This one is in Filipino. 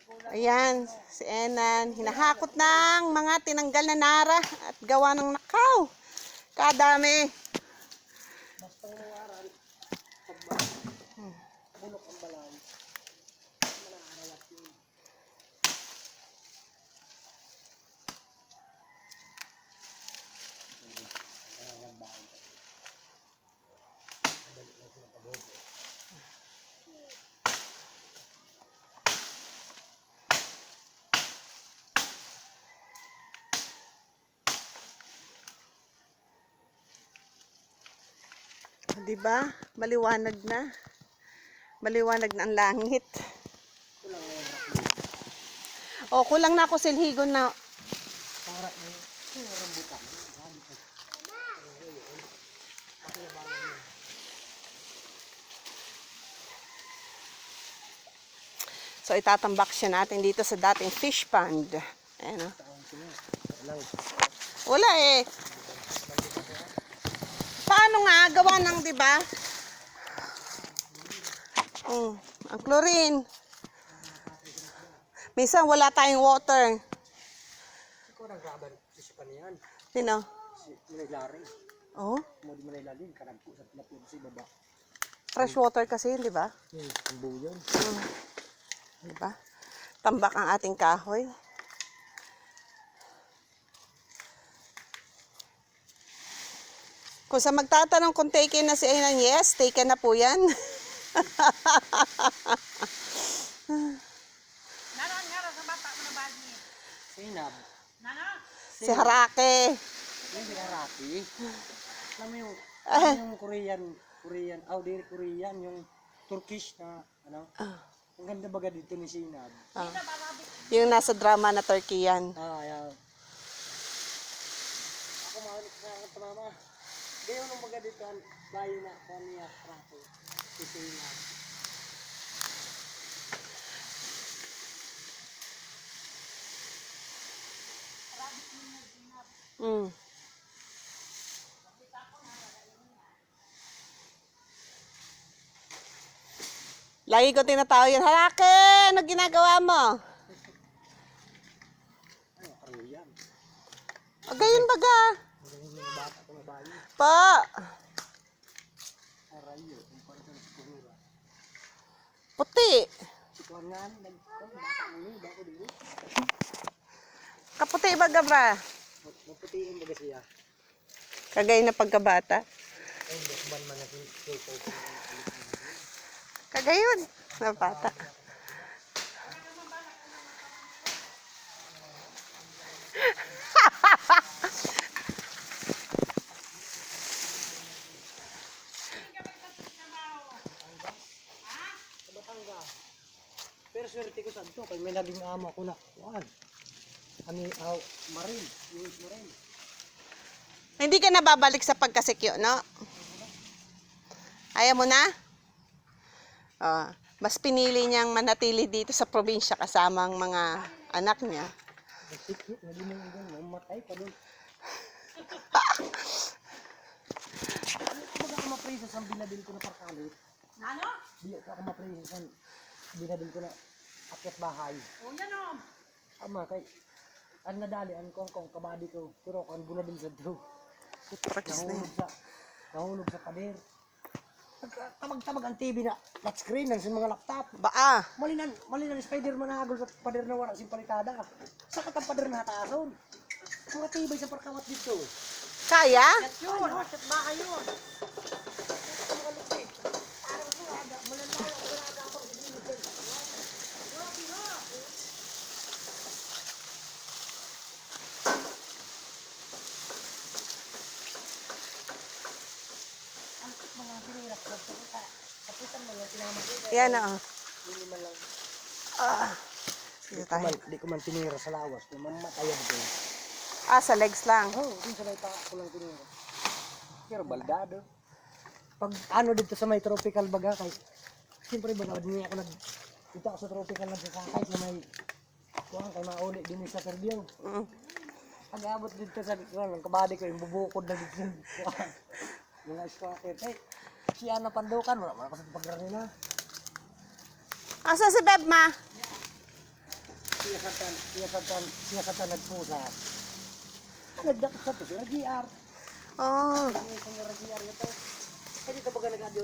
Ayan, si Enan. Hinahakot ng mga tinanggal na nara at gawa ng nakaw. Kadami. Basta ng aral, bulok ang balay. Manaarawat yun. Diba? Maliwanag na. Maliwanag na ang langit. Kulang na yung rakli. O, kulang na ako silhigon na. Para yung rambutan. So, itatambak siya natin dito sa dating fish pond. Ayan o. Wala eh. Paano nga? Gawa ng, diba? Ang chlorine. Minsan, wala tayong water. Ikaw nag-rubber fish pa niyan. Sino? Si Manay Oh, Mo di Manay Laring. Karagpo sa pinapuro si baba. fresh water kasi, di ba? Ang buo yun. Di ba? Tambak ang ating kahoy. Kung sa magtatanong kung taken na si Enan, yes, taken na po yan. Sinab. Si Harake. Yung Haraki. Alam mo yung Korean, di Korean, yung Turkish na, ano? Ang ganda baga dito ni Sinab. Yung nasa drama na Turkey yan. Yan. Ako mahalit sa akin sa mama. Gayon nung baga dito, bayo na, kaniya, trapo. Si Sinab. Mm. Lagi ko tinatawag yan, Harake, ano ginagawa mo? Ay, Korean. Gayon baga. Magaling mga bata ko na bayo. Pa. Arayo, kung paano sa kulura. Puti. Ikaw nga, bata mo yun, bako dito. Kaputi baga ba? Maputiin baga siya. Kagay na pagkabata. Ay, bakban man na si Kagayon. Na bata. Pero swerte ko sa ito, kay may naging amo ko na. Juan. Marin. US Marin. Hindi ka na babalik sa pagkasikyo, no? Ayaw mo na? Mas pinili niyang manatili dito sa probinsya kasama ang mga anak niya. Nagsikip, naging mo yung mamatay pa doon. Baga ako maprisos ang binabil ko na parkalit. Ano? Hindi ako maprisos ang binabil ko na akyat bahay. O yan o. Ama, kay ang nadalian ko ang kabady ko. Pero ang binabil sa doon. Practice na yun. Nahulog sa pader. Tamag-tamag ang TV na flat screen ng mga laptop. Baa. Malinan Spider-Man nahagol sa pader na wala sing palitada. Sakit ang pader na hatason. Mga tibay sa parkawat dito. Kaya? Yun, bakit ba kayo? Yan na. Di ko man tinira sa lawas. Kung mamatayan ko. Sa legs lang. Kung sa may taka ko lang tinira. Pero baldado. Pag ano dito sa may tropical baga kay siyempre ba niya ako dito ako sa tropical nagsasakay sa may kuwang kay mauli din sa Perdiyo. Pag-abot dito sa ng kabady ko yung bubukod na dito. Mga squatter. Siya na pandukan wala kasi pagrani na. Asa si Beb, ma? Siyasatan nagpusa. Nagdakot sa to, nag-GR. Oh. Nag-GR ito. Hindi ka baga nag-audio